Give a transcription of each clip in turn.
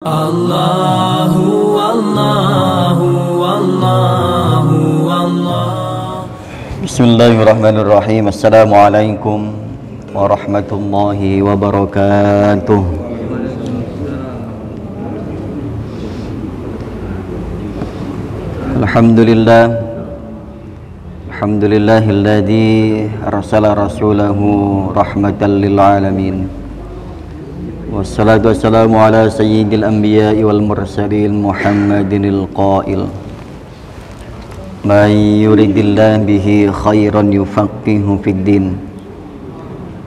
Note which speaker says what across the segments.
Speaker 1: Allahu Allahu Allahu Allah.
Speaker 2: Bismillahirrahmanirrahim. Assalamualaikum warahmatullahi wabarakatuh. Alhamdulillahilladzi arsala rasulahu rahmatan lil alamin. Wassalatu wassalamu ala sayyidil anbiya'i wal mursalin Muhammadinil qail man yuridillahu bihi khairan yufaqihu fid din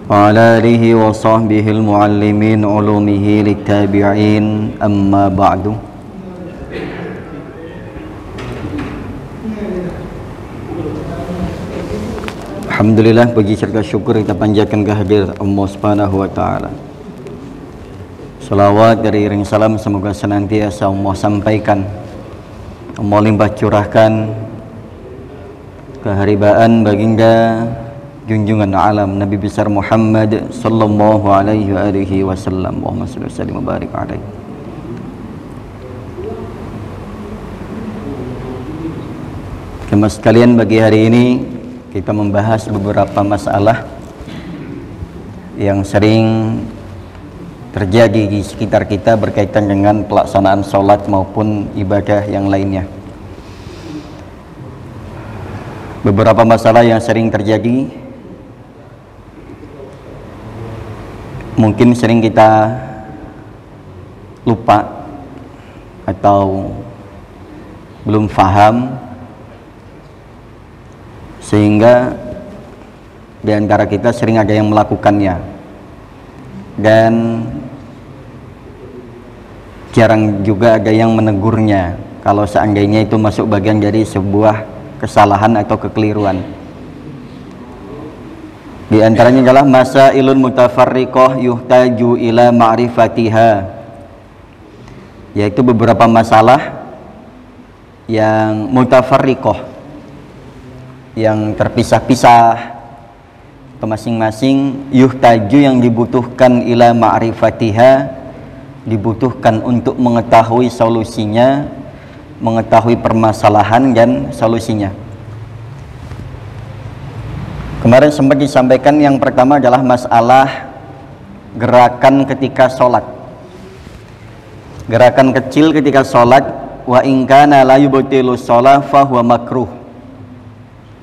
Speaker 2: wa ala alihi wa sahbihil muallimin ulumihi littabi'in amma ba'du. Alhamdulillah, puji serta syukur kita panjatkan kehadirat Allah Subhanahu wa taala. Salawat dari ring salam semoga senantiasa Allah sampaikan, Allah limpah curahkan keharibaan baginda junjungan alam Nabi besar Muhammad sallallahu alaihi wasallam. Allahumma shalli wa sallim wa barik alaihi. Teman sekalian, bagi hari ini kita membahas beberapa masalah yang sering terjadi di sekitar kita berkaitan dengan pelaksanaan sholat maupun ibadah yang lainnya. Beberapa masalah yang sering terjadi mungkin sering kita lupa atau belum paham, sehingga di antara kita sering ada yang melakukannya dan jarang juga ada yang menegurnya kalau seandainya itu masuk bagian dari sebuah kesalahan atau kekeliruan. Di antaranya adalah masailun mutafarriqah yuhtaju ila ma'rifatiha, yaitu beberapa masalah yang mutafarriqah, yang terpisah-pisah atau masing-masing, yuhtaju yang dibutuhkan ila ma'rifatiha, dibutuhkan untuk mengetahui solusinya, mengetahui permasalahan dan solusinya. Kemarin sempat disampaikan yang pertama adalah masalah gerakan ketika sholat. Gerakan kecil ketika sholat, wa in kana la yubtilu sholat fa huwa makruh.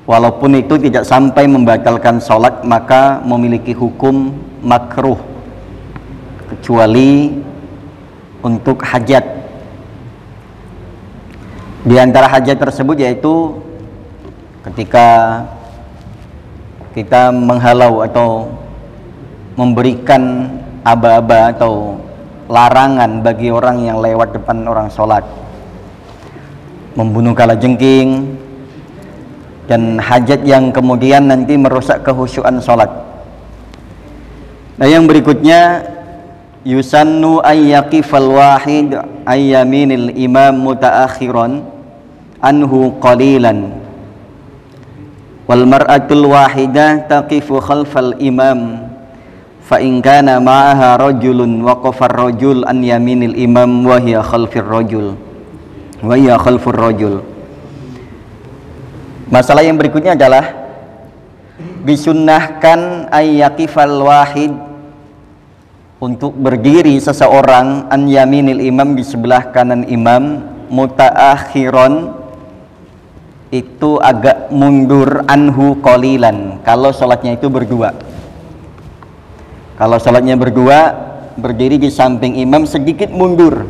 Speaker 2: Walaupun itu tidak sampai membatalkan sholat, maka memiliki hukum makruh, kecuali untuk hajat. Di antara hajat tersebut yaitu ketika kita menghalau atau memberikan aba-aba atau larangan bagi orang yang lewat depan orang sholat, membunuh kalajengking, dan hajat yang kemudian nanti merusak kehusyuan sholat. Nah, yang berikutnya, yusannu ayyaqifal wahid ayyaminil imam mutaakhiran anhu qalilan wal mar'atul wahidah taqifu khalfal imam fa in kana ma'aha rajulun waqafa ar-rajul an yaminil imam wa hiya khalfir rajul wa hiya khalfur rajul. Masalah yang berikutnya adalah disunnahkan ayyaqifal wahid, untuk berdiri seseorang an yaminil imam, di sebelah kanan imam, mutaakhiron, itu agak mundur, anhu qalilan, kalau sholatnya itu berdua. Kalau sholatnya berdua, berdiri di samping imam sedikit mundur,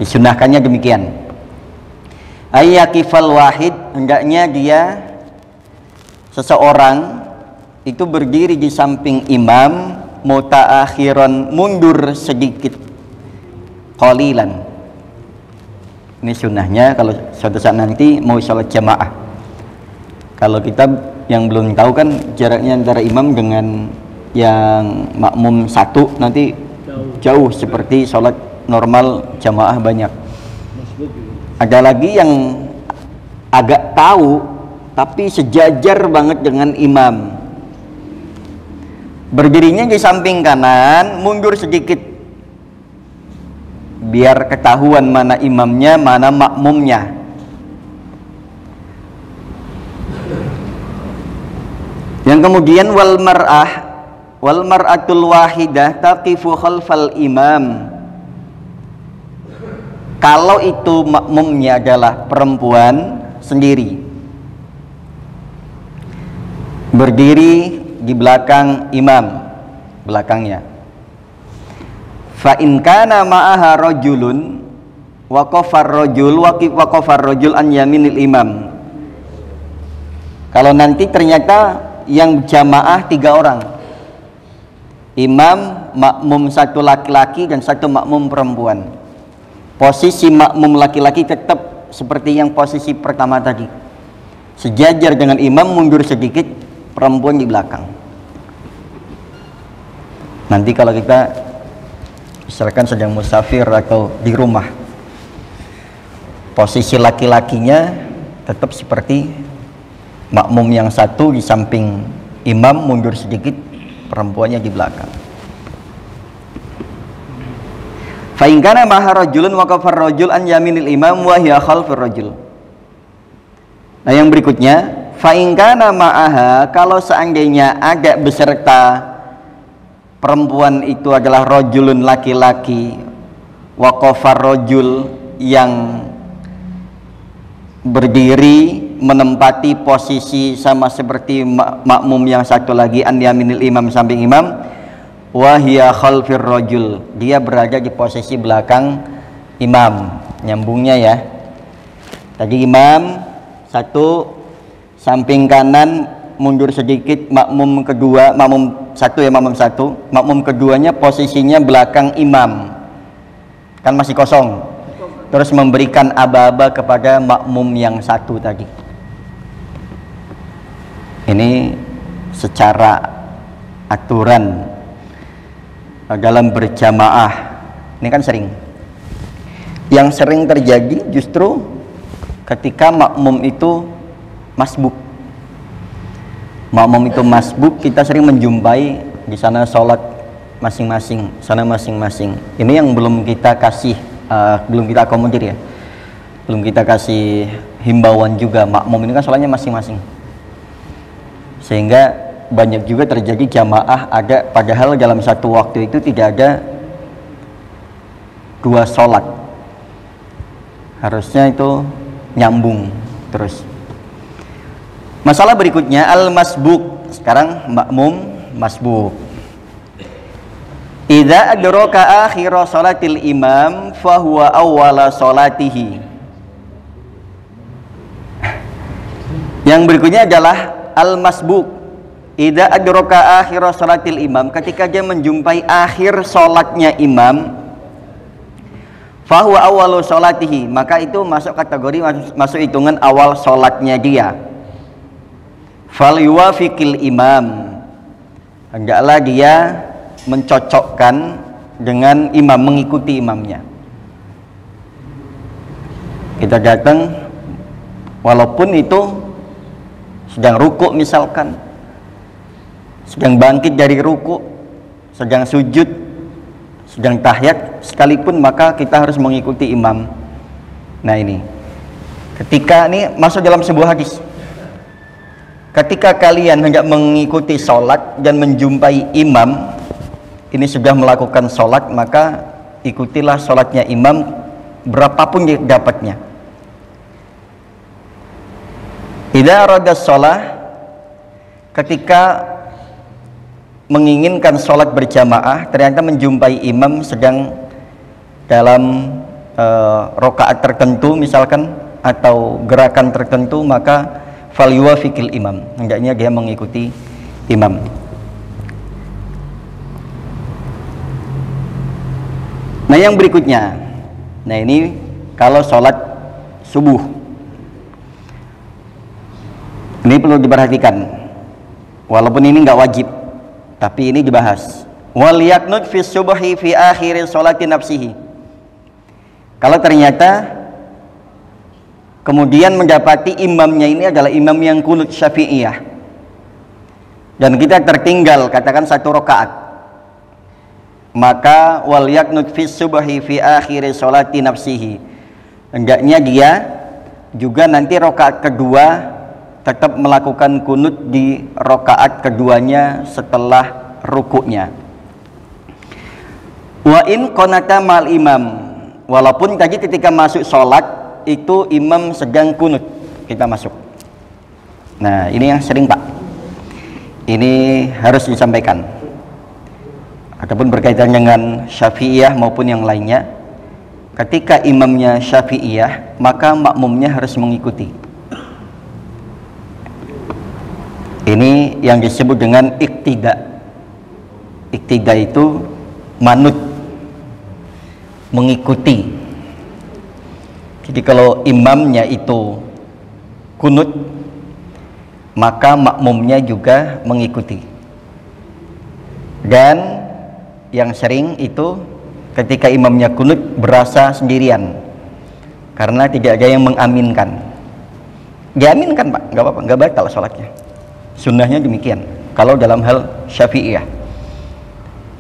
Speaker 2: disunnahkannya demikian. Ayyaqifal wahid, hendaknya dia seseorang itu berdiri di samping imam, mutaakhiran, mundur sedikit, qalilan. Ini sunnahnya kalau suatu saat nanti mau sholat jamaah. Kalau kita yang belum tahu kan jaraknya antara imam dengan yang makmum satu nanti jauh seperti sholat normal jamaah banyak. Ada lagi yang agak tahu tapi sejajar banget dengan imam, berdirinya di samping kanan, mundur sedikit biar ketahuan mana imamnya, mana makmumnya. Yang kemudian wal mar'atul wahidah taqifu khalfal imam. Kalau itu makmumnya adalah perempuan sendiri, berdiri di belakang imam, belakangnya. Fa in kana ma'aha rajulun waqafar rajul an yaminil imam. Kalau nanti ternyata yang jamaah 3 orang, imam, makmum 1 laki-laki dan 1 makmum perempuan. Posisi makmum laki-laki tetap seperti yang posisi pertama tadi, sejajar dengan imam, mundur sedikit, perempuan di belakang. Nanti kalau kita misalkan sedang musafir atau di rumah, posisi laki-lakinya tetap seperti makmum yang 1 di samping imam, mundur sedikit, perempuannya di belakang. Fa in kana ma'a rajulun waqafar rajul an yaminil imam wa hiya khalfur rajul. Nah, yang berikutnya, fa in kana ma'aha, kalau seandainya ada beserta perempuan itu adalah rajulun laki-laki, waqafar rajul yang berdiri menempati posisi sama seperti makmum yang 1 lagi, an yaminil imam, samping imam, wa hiya khalfir rajul, dia berada di posisi belakang imam. Nyambungnya ya, tadi imam 1 samping kanan, mundur sedikit, makmum kedua, makmum 1 ya, makmum keduanya posisinya belakang imam, kan masih kosong, terus memberikan aba-aba kepada makmum yang 1 tadi. Ini secara aturan dalam berjamaah ini kan sering, yang sering terjadi justru ketika makmum itu masbuk. Makmum itu masbuk, kita sering menjumpai di sana sholat masing-masing, sana masing-masing. Ini yang belum kita kasih, belum kita akomodir ya, belum kita kasih himbauan juga. Makmum ini kan sholatnya masing-masing, sehingga banyak juga terjadi jamaah ada, padahal dalam satu waktu itu tidak ada 2 sholat, harusnya itu nyambung terus. Masalah berikutnya al-masbuk. Sekarang makmum masbuk. Idza adraka akhir salatil imam fa huwa awwala salatihi. Yang berikutnya adalah al-masbuk. Idza adraka akhir salatil imam, ketika dia menjumpai akhir salatnya imam, fa huwa awwalu salatihi, maka itu masuk kategori, masuk hitungan awal salatnya dia. Fal yuwafiqil imam, hendaklah dia mencocokkan dengan imam, mengikuti imamnya. Kita datang walaupun itu sedang rukuk misalkan, sedang bangkit dari rukuk, sedang sujud, sedang tahiyat sekalipun, maka kita harus mengikuti imam. Nah ini, ketika ini masuk dalam sebuah hadis, ketika kalian hendak mengikuti sholat dan menjumpai imam ini sudah melakukan sholat, maka ikutilah sholatnya imam berapapun dapatnya. Idza arada sholat, ketika menginginkan sholat berjamaah ternyata menjumpai imam sedang dalam rokaat tertentu misalkan, atau gerakan tertentu, maka fal yuwafiqil imam, hendaknya dia mengikuti imam. Nah yang berikutnya, nah ini kalau sholat subuh, ini perlu diperhatikan, walaupun ini nggak wajib, tapi ini dibahas. Wal yaknut fi subhi fi akhir sholati nafsihi. Kalau ternyata kemudian mendapati imamnya ini adalah imam yang kunut syafi'iyah, dan kita tertinggal katakan 1 rakaat, maka wal yaknut fi subhi fi akhir sholati nafsihi, hendaknya dia juga nanti rakaat kedua tetap melakukan kunut di rakaat keduanya setelah rukuknya. Wa in qanata mal imam, walaupun tadi ketika masuk sholat itu imam sedang kunut, kita masuk. Nah ini yang sering Pak, ini harus disampaikan, ataupun berkaitan dengan Syafi'iyah maupun yang lainnya. Ketika imamnya Syafi'iyah, maka makmumnya harus mengikuti. Ini yang disebut dengan iktida. Iktida itu manut, mengikuti. Jadi kalau imamnya itu kunut, maka makmumnya juga mengikuti. Dan yang sering itu ketika imamnya kunut berasa sendirian karena tidak ada yang mengaminkan. Diaminkan Pak, nggak apa-apa, nggak batal sholatnya. Sunnahnya demikian kalau dalam hal Syafi'iyah.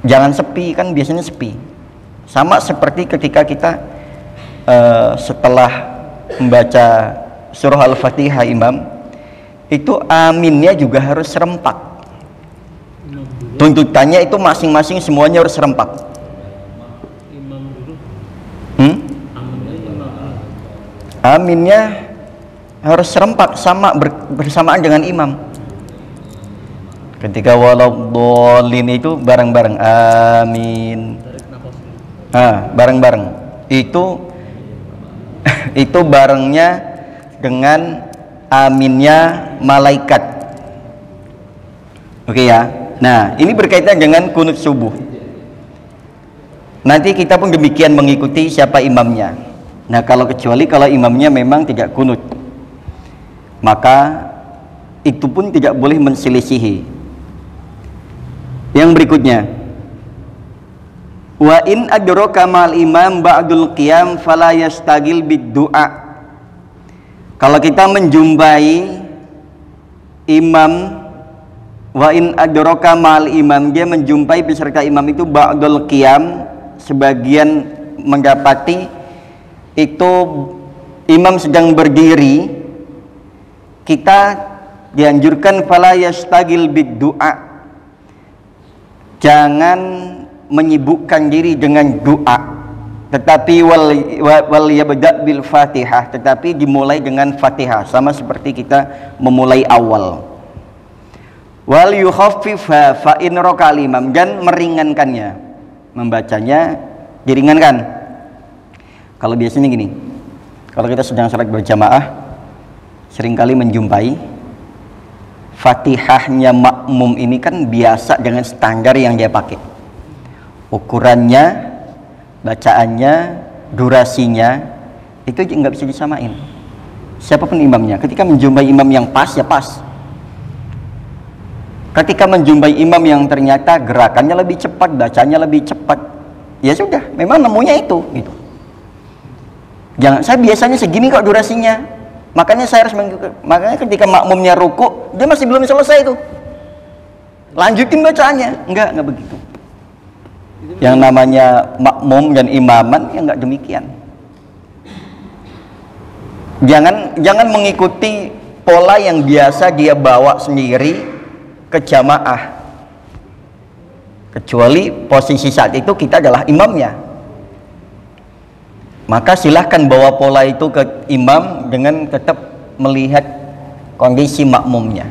Speaker 2: Jangan sepi, kan biasanya sepi. Sama seperti ketika kita setelah membaca surah Al-Fatihah imam, itu aminnya juga harus serempak. Tuntutannya itu masing-masing semuanya harus serempak. Aminnya harus serempak sama bersamaan dengan imam. Ketika waladhdallin itu bareng-bareng amin. Bareng-bareng. Itu barengnya dengan aminnya malaikat. Oke ya. Nah, ini berkaitan dengan kunut subuh. Nanti kita pun demikian mengikuti siapa imamnya. Nah, kecuali kalau imamnya memang tidak kunut, maka itu pun tidak boleh menselisihi. Yang berikutnya, wa in adraka mal imam ba'dul qiyam fala yastagil bid du'a. Kalau kita menjumpai imam, wa in adraka mal imam, dia menjumpai beserta imam itu ba'dul qiyam, sebagian mendapati itu imam sedang berdiri, kita dianjurkan fala yastagil bid du'a, jangan menyibukkan diri dengan doa, tetapi wal yabda bil Fatihah, tetapi dimulai dengan Fatihah, sama seperti kita memulai awal. Wal yukhaffifha fa in raka imam, dan meringankannya, membacanya diringankan. Kalau biasanya gini, kalau kita sedang salat berjamaah, seringkali menjumpai Fatihahnya makmum ini kan biasa dengan standar yang dia pakai, ukurannya, bacaannya, durasinya, itu nggak bisa disamain. Siapapun imamnya, ketika menjumpai imam yang pas, ya pas. Ketika menjumpai imam yang ternyata gerakannya lebih cepat, bacanya lebih cepat, ya sudah, memang nemunya itu gitu. Jangan, saya biasanya segini kok durasinya, makanya saya harus makanya ketika makmumnya ruku, dia masih belum selesai itu, lanjutin bacaannya. Enggak begitu. Yang namanya makmum dan imaman ya enggak demikian. Jangan mengikuti pola yang biasa dia bawa sendiri ke jamaah, kecuali posisi saat itu kita adalah imamnya. Maka silahkan bawa pola itu ke imam dengan tetap melihat kondisi makmumnya.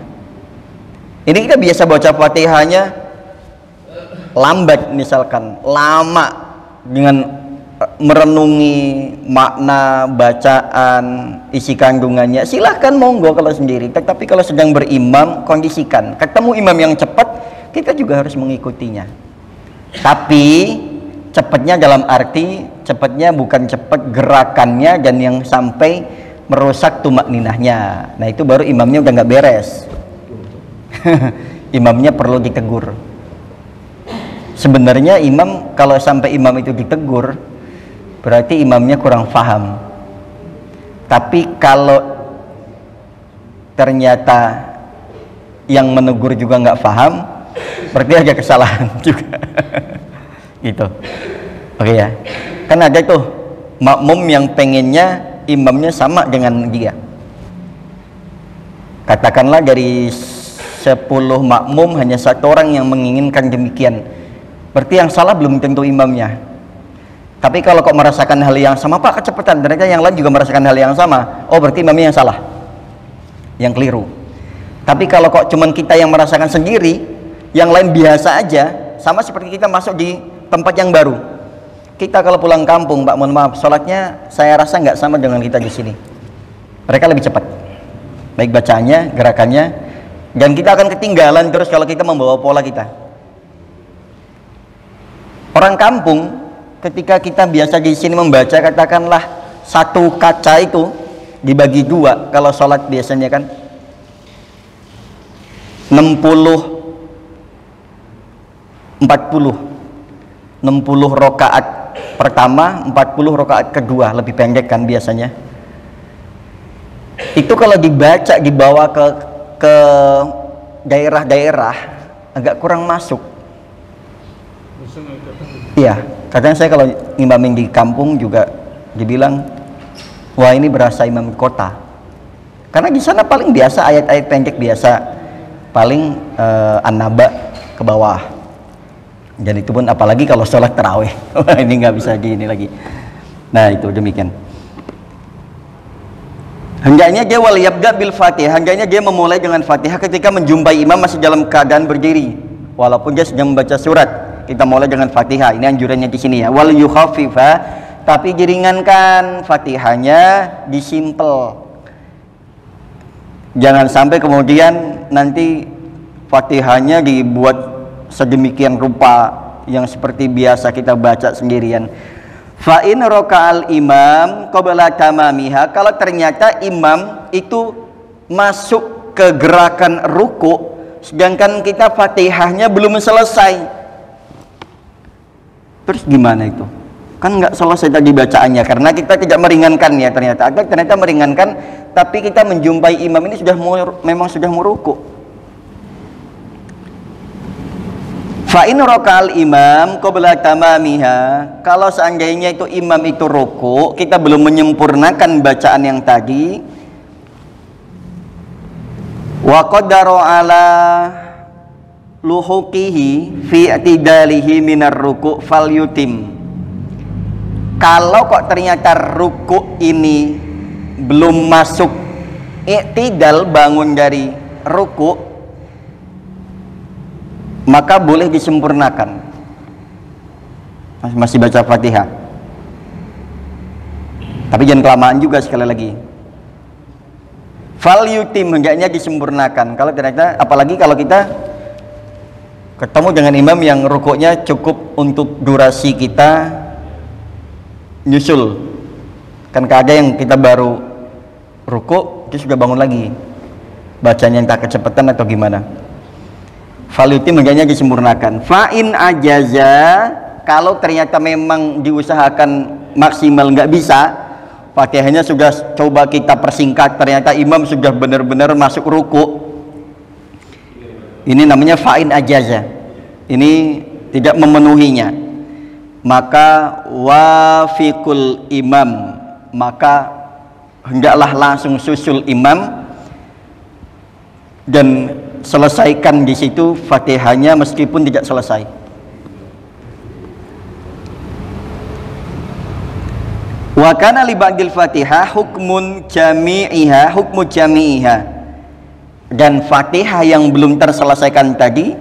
Speaker 2: Ini kita biasa baca Fatihahnya lambat, misalkan lama dengan merenungi makna bacaan, isi kandungannya, silahkan monggo kalau sendiri. Tetapi kalau sedang berimam, kondisikan. Ketemu imam yang cepat, kita juga harus mengikutinya. Tapi cepatnya dalam arti, cepatnya bukan cepat gerakannya dan yang sampai merusak tumakninahnya. Nah itu baru imamnya udah nggak beres. Imamnya perlu ditegur. Sebenarnya imam, kalau sampai imam itu ditegur, berarti imamnya kurang paham. Tapi kalau ternyata yang menegur juga nggak paham, berarti ada kesalahan juga. Gitu. Oke ya. Kan ada tuh makmum yang pengennya imamnya sama dengan dia. Katakanlah dari 10 makmum hanya 1 orang yang menginginkan demikian. Berarti yang salah belum tentu imamnya. Tapi kalau kok merasakan hal yang sama, Pak kecepatan, ternyata yang lain juga merasakan hal yang sama, oh berarti imamnya yang salah, yang keliru. Tapi kalau kok cuman kita yang merasakan sendiri, yang lain biasa aja, sama seperti kita masuk di tempat yang baru. Kita kalau pulang kampung, Pak, mohon maaf, sholatnya saya rasa nggak sama dengan kita di sini. Mereka lebih cepat, baik bacaannya, gerakannya, dan kita akan ketinggalan terus kalau kita membawa pola kita. Orang kampung, ketika kita biasa di sini membaca, katakanlah 1 kaca itu dibagi 2, kalau sholat biasanya kan 60 rakaat pertama, 40 rakaat kedua, lebih pendek kan biasanya. Itu kalau dibaca dibawa ke daerah-daerah agak kurang masuk. Iya, kadang saya kalau imamin di kampung juga dibilang, wah ini berasa imam kota. Karena di sana paling biasa ayat-ayat pendek biasa, paling an-naba ke bawah. Dan itu pun apalagi kalau sholat tarawih, ini nggak bisa di ini lagi. Nah itu demikian. Hendaknya dia waliyabda bil fatihah, hendaknya dia memulai dengan fatihah ketika menjumpai imam masih dalam keadaan berdiri, walaupun dia sedang membaca surat. Kita mulai dengan fatihah, ini anjurannya di sini ya. Wal yukhaffifa, tapi diringankan fatihahnya, disimpel. Jangan sampai kemudian nanti fatihahnya dibuat sedemikian rupa yang seperti biasa kita baca sendirian. Fa in raka'al imam qabla tamamiha, kalau ternyata imam itu masuk ke gerakan ruku sedangkan kita fatihahnya belum selesai, terus gimana itu? Kan nggak selesai tadi bacaannya karena kita tidak meringankan ya, ternyata meringankan, tapi kita menjumpai imam ini memang sudah mau ruku. Fa in raka'al imam qabla tamamiha, kalau seandainya itu imam itu ruku, kita belum menyempurnakan bacaan yang tadi, wa qadara ala luhuqihi fi i'tidalihi minar ruku' falyutim. Kalau kok ternyata ruku' ini belum masuk i'tidal, bangun dari ruku', maka boleh disempurnakan, masih baca fatihah, tapi jangan kelamaan juga. Sekali lagi, fal yutim, hendaknya disempurnakan. Kalau ternyata, apalagi kalau kita ketemu dengan imam yang rukuknya cukup untuk durasi kita nyusul, kan ada yang kita baru rukuk terus sudah bangun lagi, bacanya entah kecepatan atau gimana. Faluti menjadinya disempurnakan. Fa'in ajaza, kalau ternyata memang diusahakan maksimal nggak bisa, fatihahnya sudah coba kita persingkat, ternyata imam sudah benar-benar masuk ruku, ini namanya fa'in ajaza, ini tidak memenuhinya, maka wafiqul imam, maka hendaklah langsung susul imam dan selesaikan di situ fatihahnya meskipun tidak selesai. Wa kana li ba'dil fatihah hukmun jami'iha, hukmu jami'iha, dan fatihah yang belum terselesaikan tadi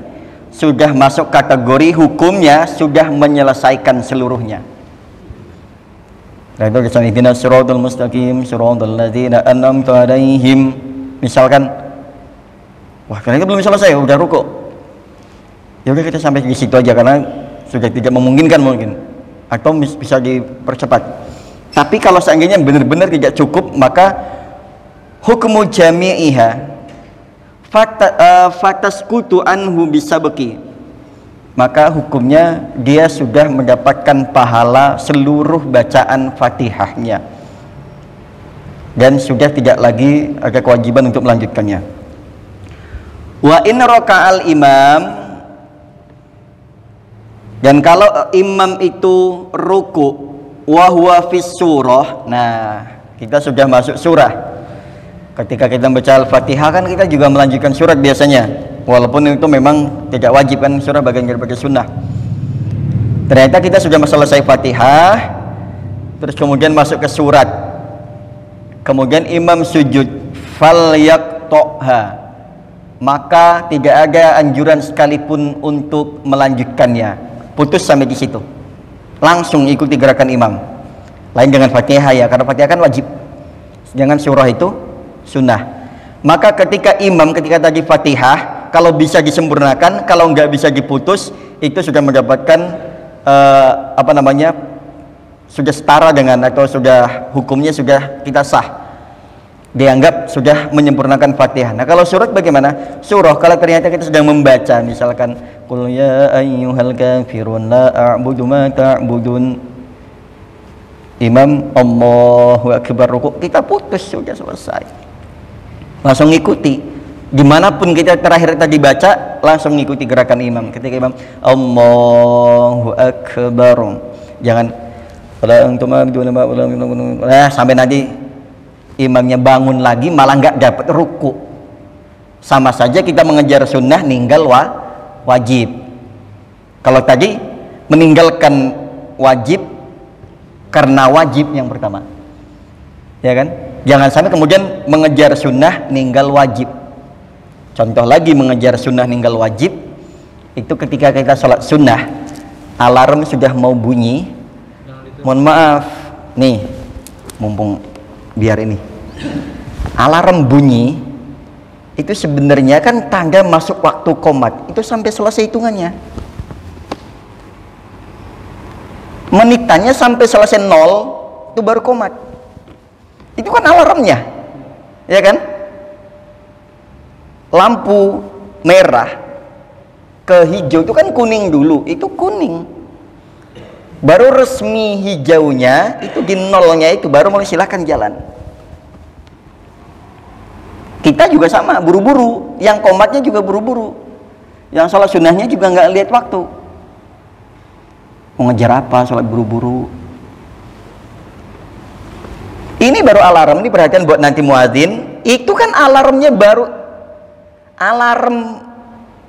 Speaker 2: sudah masuk kategori hukumnya sudah menyelesaikan seluruhnya. Dan itu disebutkan siratal mustaqim siratal ladzina an'amta 'alaihim, misalkan wah ternyata belum selesai, udah ruku, ya udah kita sampai di situ aja karena sudah tidak memungkinkan mungkin, atau bisa dipercepat. Tapi kalau seandainya benar-benar tidak cukup, maka hukmu jami'iha fatasqutu anhu bisabqi, maka hukumnya dia sudah mendapatkan pahala seluruh bacaan fatihahnya dan sudah tidak lagi ada kewajiban untuk melanjutkannya. Wa in raka'al imam, Dan kalau imam itu ruku wa huwa fis surah, nah kita sudah masuk surah. Ketika kita baca Al-Fatihah kan kita juga melanjutkan surat biasanya, walaupun itu memang tidak wajib kan, surah bagian daripada sunnah. Ternyata kita sudah selesai Fatihah, terus kemudian masuk ke surat, kemudian imam sujud, falyaqta'ha, maka tidak ada anjuran sekalipun untuk melanjutkannya, putus sampai di situ, langsung ikuti gerakan imam. Lain dengan Fatihah ya, karena Fatihah kan wajib, jangan surah itu sunnah. Maka ketika imam ketika tadi Fatihah, kalau bisa disempurnakan, kalau nggak bisa diputus, itu sudah mendapatkan sudah setara dengan, atau sudah hukumnya sudah kita sah, dianggap sudah menyempurnakan Fatihah. Nah kalau surat bagaimana? Surah kalau ternyata kita sedang membaca, misalkan qul ya ayyuhal kafirun la a'budu ma ta'budun, imam Allahu akbar ruku, kita putus, sudah selesai, langsung ngikuti. Dimanapun kita terakhir tadi baca, langsung ngikuti gerakan imam. Ketika imam Allahu akbar, jangan sampai nanti imamnya bangun lagi malah nggak dapat ruku. Sama saja kita mengejar sunnah, ninggal wajib. Kalau tadi meninggalkan wajib karena wajib yang pertama, ya kan? Jangan sampai kemudian mengejar sunnah ninggal wajib. Contoh lagi mengejar sunnah ninggal wajib, itu ketika kita sholat sunnah, alarm sudah mau bunyi. Mohon maaf nih, mumpung biar ini alarm bunyi, itu sebenarnya kan tanda masuk waktu qomat, itu sampai selesai hitungannya, menitannya sampai selesai 0 itu baru qomat. Itu kan alarmnya, ya kan? Lampu merah ke hijau itu kan kuning dulu, itu kuning, baru resmi hijaunya itu di 0-nya itu baru mulai silahkan jalan. Kita juga sama, buru-buru, yang qomatnya juga buru-buru, yang sholat sunnahnya juga nggak lihat waktu, mau ngejar apa sholat buru-buru. Ini baru alarm, ini perhatian buat nanti muadzin, itu kan alarmnya baru alarm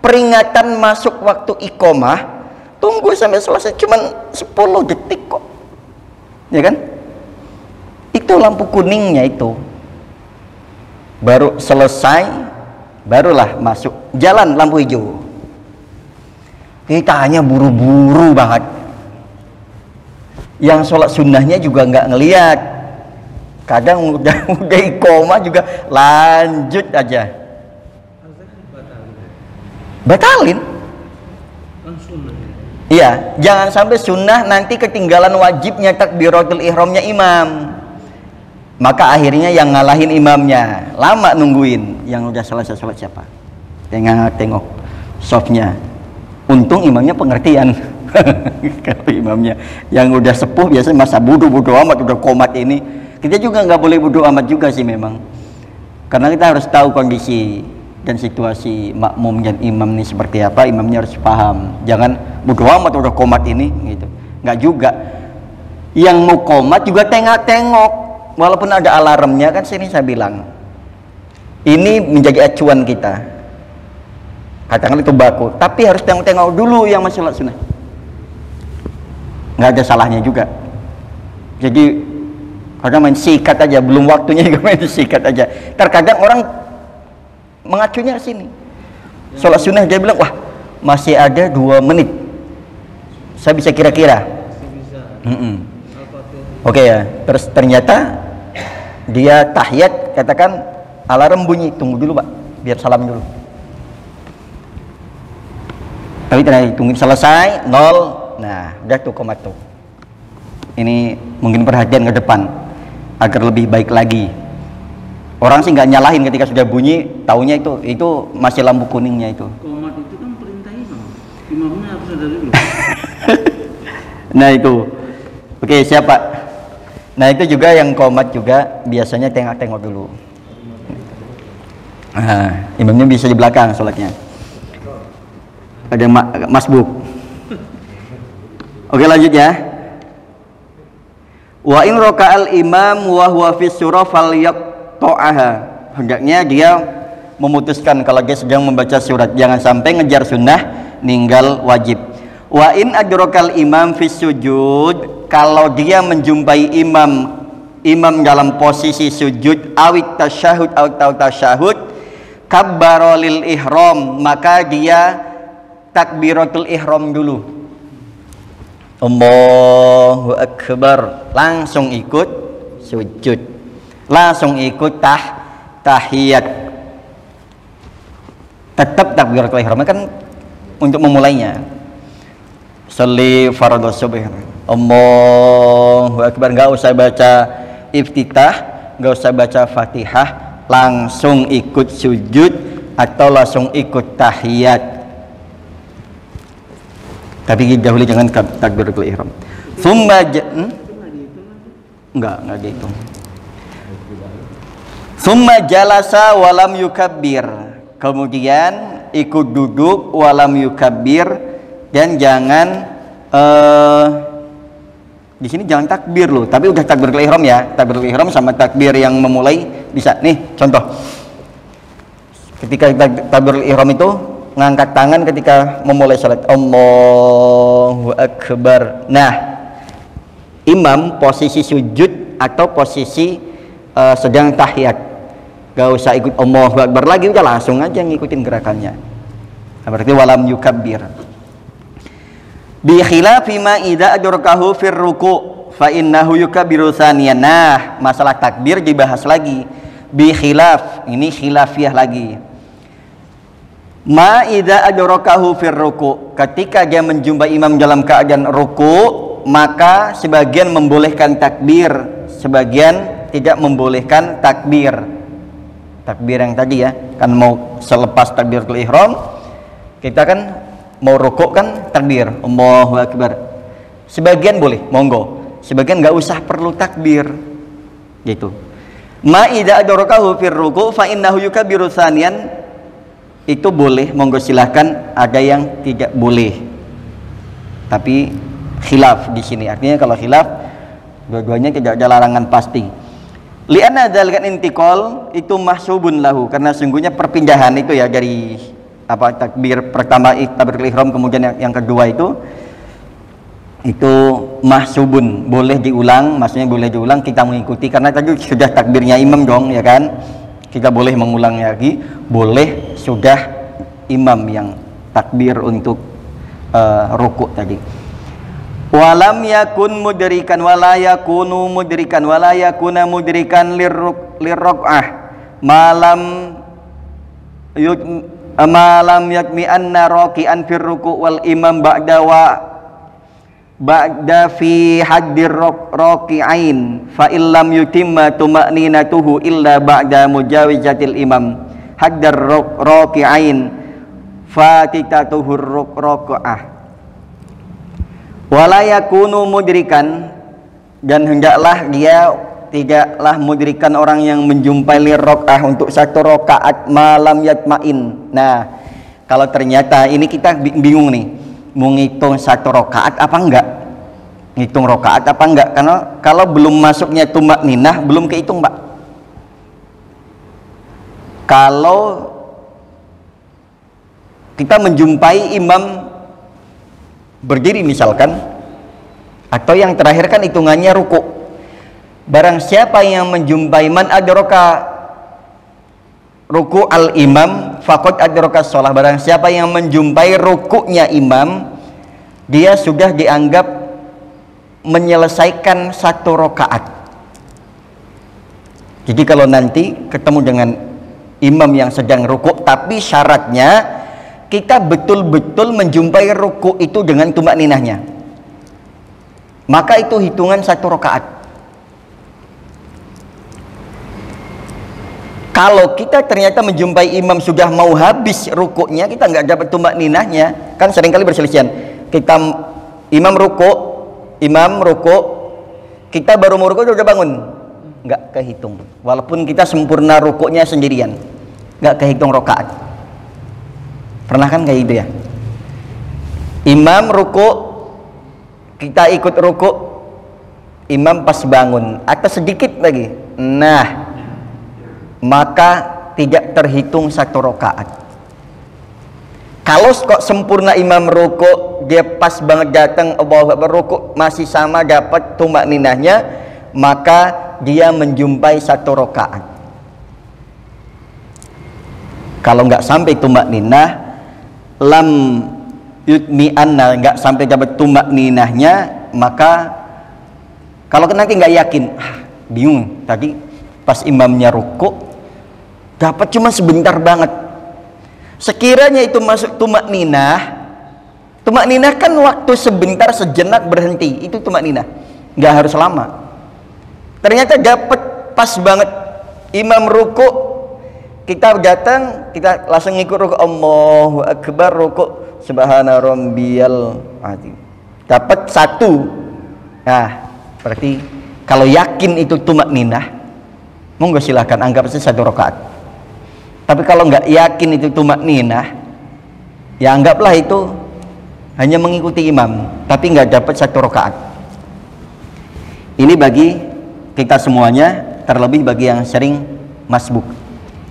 Speaker 2: peringatan masuk waktu iqomah, tunggu sampai selesai cuman 10 detik kok, ya kan? Itu lampu kuningnya itu baru selesai, barulah masuk jalan lampu hijau. Kita hanya buru-buru banget, yang sholat sunnahnya juga nggak ngelihat, kadang udah iqomah juga lanjut aja, batalin. Iya, jangan sampai sunnah nanti ketinggalan wajibnya takbiratul ihramnya imam, maka akhirnya yang ngalahin imamnya, lama nungguin. Yang udah selesai sholat siapa? Tengok softnya, untung imamnya pengertian. Kalau imamnya yang udah sepuh biasanya masa bodoh amat, udah qomat ini, kita juga nggak boleh bodoh amat juga sih memang, karena kita harus tahu kondisi dan situasi makmum dan imam ini seperti apa. Imamnya harus paham, jangan bodo amat udah qomat ini gitu, nggak juga. Yang mau qomat juga tengok-tengok, walaupun ada alarmnya kan. Sini saya bilang ini menjadi acuan kita, katakan itu baku, tapi harus tengok-tengok dulu yang masih sholat sunnah, nggak ada salahnya juga. Jadi kadang main sikat aja, belum waktunya juga main sikat aja. Terkadang orang mengacunya ke sini, sholat sunnah, dia bilang wah masih ada 2 menit, saya bisa kira-kira. Oke ya, terus ternyata dia tahiyat, katakan alarm bunyi, tunggu dulu pak, biar salam dulu. Tapi ternyata tungguin selesai 0, nah udah tuh qomat tuh. Ini mungkin perhatian ke depan agar lebih baik lagi. Orang sih nggak nyalahin ketika sudah bunyi, taunya itu masih lampu kuningnya itu.
Speaker 3: Qomat itu kan perintah imam, imamnya harus ada dulu.
Speaker 2: Nah itu, oke siapa? Nah itu juga yang qomat juga biasanya tengok-tengok dulu. Nah, imamnya bisa di belakang sholatnya. Ada masbuk. Oke, lanjut ya. Wa in raka'al imam wa huwa fi surah falyaqta'aha. Hendaknya dia memutuskan kalau dia sedang membaca surat, jangan sampai ngejar sunnah ninggal wajib. Wa in adrakal imam fi sujud, kalau dia menjumpai imam dalam posisi sujud awit tasyahud atau tasyahud, kabbara lil ihram, maka dia takbiratul ihram dulu. Allahu akbar, langsung ikut sujud, langsung ikut tahiyat. Tetap takbiratul ihram kan untuk memulainya. Sholli fardhu subh, Allahu akbar, enggak usah baca iftitah, enggak usah baca Fatihah, langsung ikut sujud atau langsung ikut tahiyat. Tapi dahulu jangan takbiratul ihram. Enggak dihitung. Summa jalasa walam yukabbir. Kemudian ikut duduk walam yukabbir, dan jangan di sini jangan takbir loh, tapi udah takbiratul ihram ya. Takbiratul ihram sama takbir yang memulai bisa. Nih contoh. Ketika takbiratul ihram itu ngangkat tangan ketika memulai salat, Allahu akbar. Nah, imam posisi sujud atau posisi sedang tahiyat, gak usah ikut Allahu akbar lagi, udah langsung aja ngikutin gerakannya. Nah, berarti walam yukabbir. Bi khilafi ma idza adrakahu fir ruku' fa innahu yukabbiru tsaniyan. Nah, masalah takbir dibahas lagi. Bi khilaf, ini khilafiyah lagi. Ma idza adrakahu fir ruku', ketika dia menjumpai imam dalam keadaan ruku', maka sebagian membolehkan takbir, sebagian tidak membolehkan takbir. Takbir yang tadi ya, kan mau selepas takbiratul ihram, kita kan mau rukuk kan takbir Allahu akbar. Sebagian boleh, monggo. Sebagian nggak usah perlu takbir. Gitu. Ma idza adrakahu fir ruku' fa innahu yukabbiru tsaniyan. Itu boleh, monggo silahkan. Ada yang tidak boleh. Tapi khilaf di sini. Artinya kalau khilaf, dua-duanya tidak ada larangan pasti. Li'anna dzalika intiqal itu mahsubun lahu, karena sungguhnya perpindahan itu ya dari takbir pertama takbiratul ihram kemudian yang kedua itu mahsubun, boleh diulang, maksudnya boleh diulang, kita mengikuti karena tadi sudah takbirnya imam dong ya kan, kita boleh mengulang lagi, boleh sudah imam yang takbir untuk rukuk tadi. Walam yakun mudrikan wala yakunu mudrikan wala yakuna mudrikan lirraq'ah malam yakmi anna raki'an fir ruku' wal imam ba'da fi haddir raki'ain fa illam yutimma tuma'ninatuhu illa ba'da mujawizatil imam haddar raki'ain fatitatuhu raka'ah wala yakunu mudrikan, dan hendaklah dia tidaklah mudrikan orang yang menjumpai lirraq'ah untuk satu rakaat malam yatmain. Nah, kalau ternyata ini kita bingung nih, mau ngitung satu rakaat apa enggak, ngitung rakaat apa enggak, karena kalau belum masuknya tumakninah belum kehitung Pak. Kalau kita menjumpai imam berdiri misalkan, atau yang terakhir kan hitungannya ruku'. Barang siapa yang menjumpai man adraka ruku' al imam faqad adraka shalah, barang siapa yang menjumpai ruku'nya imam, dia sudah dianggap menyelesaikan satu rakaat. Jadi kalau nanti ketemu dengan imam yang sedang ruku', tapi syaratnya kita betul-betul menjumpai ruku' itu dengan tumakninahnya, maka itu hitungan satu rakaat. Kalau kita ternyata menjumpai imam sudah mau habis rukuknya, kita nggak dapat tumakninahnya, kan seringkali berselisihan. Kita imam rukuk, kita baru mau rukuk udah bangun, nggak kehitung. Walaupun kita sempurna rukuknya sendirian, nggak kehitung rakaat. Pernah kan kayak gitu ya? Imam rukuk, kita ikut rukuk, imam pas bangun atau sedikit lagi, nah maka tidak terhitung 1 rakaat. Kalau kok sempurna imam rukuk, dia pas banget datang Allahu Akbar rukuk masih sama dapat tumak ninahnya, maka dia menjumpai 1 rakaat. Kalau nggak sampai tumak ninah, lam yutmi'anna, nggak sampai dapat tumak ninahnya, maka kalau nanti nggak yakin, bingung tadi pas imamnya rukuk dapat cuma sebentar banget, sekiranya itu masuk tumak ninah kan waktu sebentar, sejenak berhenti, itu tumak ninah, nggak harus lama. Ternyata dapat pas banget imam rukuk, kita datang, kita langsung ngikut rukuk, Allahu Akbar rukuk, subhana rabbiyal azim, dapat 1. Nah berarti kalau yakin itu tumak ninah, monggo silahkan anggap saja 1 rakaat. Tapi kalau nggak yakin itu tumak ninah, ya anggaplah itu hanya mengikuti imam, tapi nggak dapat 1 rakaat. Ini bagi kita semuanya, terlebih bagi yang sering masbuk,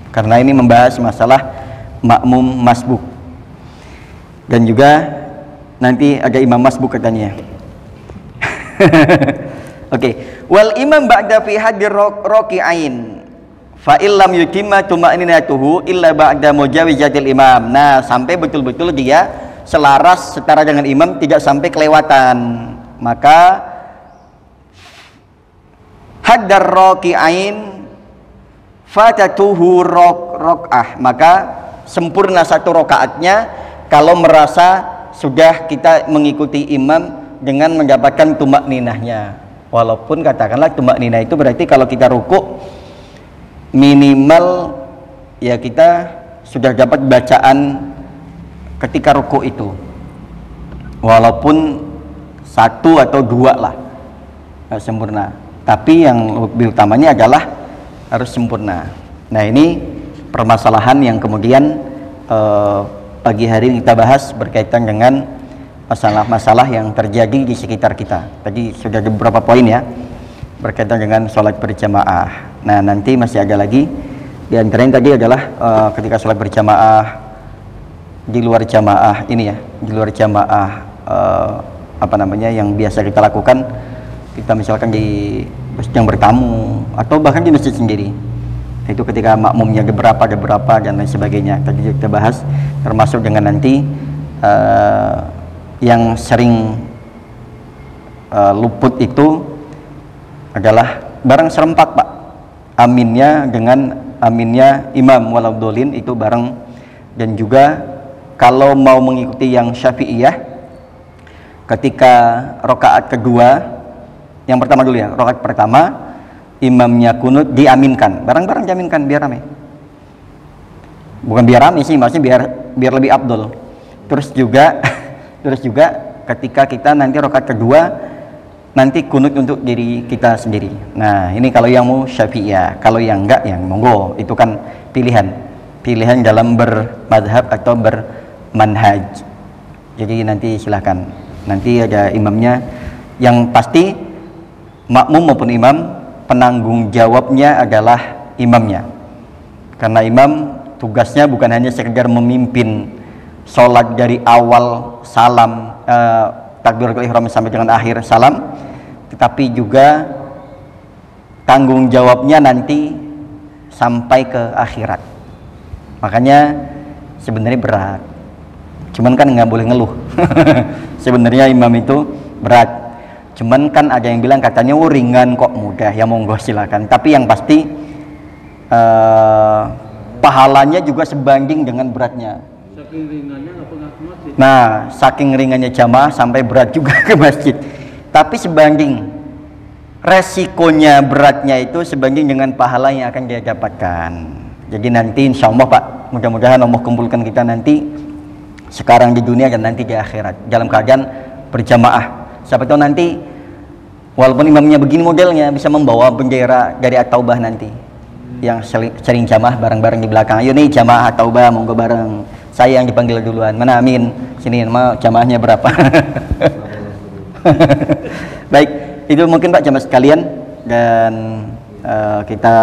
Speaker 2: karena ini membahas masalah makmum masbuk. Dan juga nanti ada imam masbuk katanya. Oke. Wal imam ba'da fi hadir raki'ain fa illam yutimma tuma'ninatuhu illa ba'da mujawizatil imam. Nah, sampai betul-betul dia selaras setara dengan imam, tidak sampai kelewatan. Maka hadar raki'ain fatatuhu rak'ah, maka sempurna 1 rakaatnya kalau merasa sudah kita mengikuti imam dengan mendapatkan tumak ninahnya. Walaupun katakanlah tumak ninah itu berarti kalau kita rukuk minimal ya kita sudah dapat bacaan ketika rukuk itu, walaupun 1 atau 2 lah sempurna, tapi yang lebih utamanya adalah harus sempurna. Nah ini permasalahan yang kemudian pagi hari ini kita bahas berkaitan dengan masalah-masalah yang terjadi di sekitar kita. Tadi sudah ada beberapa poin ya berkaitan dengan sholat berjamaah. Nah nanti masih ada lagi, di antaranya tadi adalah ketika sholat berjamaah di luar jamaah ini ya, di luar jamaah apa namanya yang biasa kita lakukan, kita misalkan di masjid yang bertamu atau bahkan di masjid sendiri, itu ketika makmumnya ada berapa dan lain sebagainya. Tadi kita bahas, termasuk dengan nanti yang sering luput itu adalah bareng serempak Pak, aminnya dengan aminnya imam walaudolin itu bareng. Dan juga kalau mau mengikuti yang syafi'iyah, ketika rakaat kedua, yang pertama dulu ya, rakaat pertama imamnya kunut diaminkan, bareng-bareng diaminkan biar rame. Bukan biar rame sih, maksudnya biar lebih afdol. Terus juga ketika kita nanti rakaat kedua nanti kunut untuk diri kita sendiri. Nah ini kalau yang mau syafi'iyah. Kalau yang enggak, yang monggo, itu kan pilihan dalam bermadhab atau bermanhaj. Jadi nanti silahkan, nanti ada imamnya. Yang pasti makmum maupun imam, penanggung jawabnya adalah imamnya, karena imam tugasnya bukan hanya sekedar memimpin sholat dari awal salam takbiratul ihram sampai dengan akhir salam, tetapi juga tanggung jawabnya nanti sampai ke akhirat. Makanya sebenarnya berat, cuman kan nggak boleh ngeluh. Sebenarnya imam itu berat, cuman kan ada yang bilang katanya ringan kok, mudah, ya monggo silakan. Tapi yang pasti pahalanya juga sebanding dengan beratnya.
Speaker 3: Saking ringannya nggak pernah ke masjid.
Speaker 2: Nah, saking ringannya jamaah sampai berat juga ke masjid. Tapi sebanding resikonya, beratnya itu sebanding dengan pahala yang akan dia dapatkan. Jadi nanti insya Allah Pak, mudah-mudahan Allah kumpulkan kita nanti sekarang di dunia dan nanti di akhirat dalam keadaan berjamaah. Siapa tahu nanti walaupun imamnya begini modelnya bisa membawa bendera dari At-Taubah nanti, yang sering jamaah bareng-bareng di belakang. Ayo nih jamaah At-Taubah, monggo bareng. Saya yang dipanggil duluan. Mana amin? Sini, mau jamaahnya berapa? Baik, itu mungkin Pak jamaah sekalian, dan kita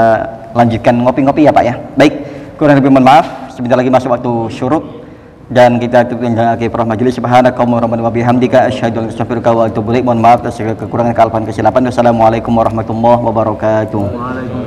Speaker 2: lanjutkan ngopi-ngopi ya Pak ya. Baik, kurang lebih mohon maaf, sebentar lagi masuk waktu syuruk dan kita tunjukkan ke Prof Majelis. Subhanakallahumma wa bihamdika asyhadu an la ilaha illa anta astaghfiruka wa atubu ilaik. Mohon maaf atas segala kekurangan, kesalahan, kesilapan. Wassalamualaikum warahmatullahi wabarakatuh.
Speaker 3: Waalaikumsalam.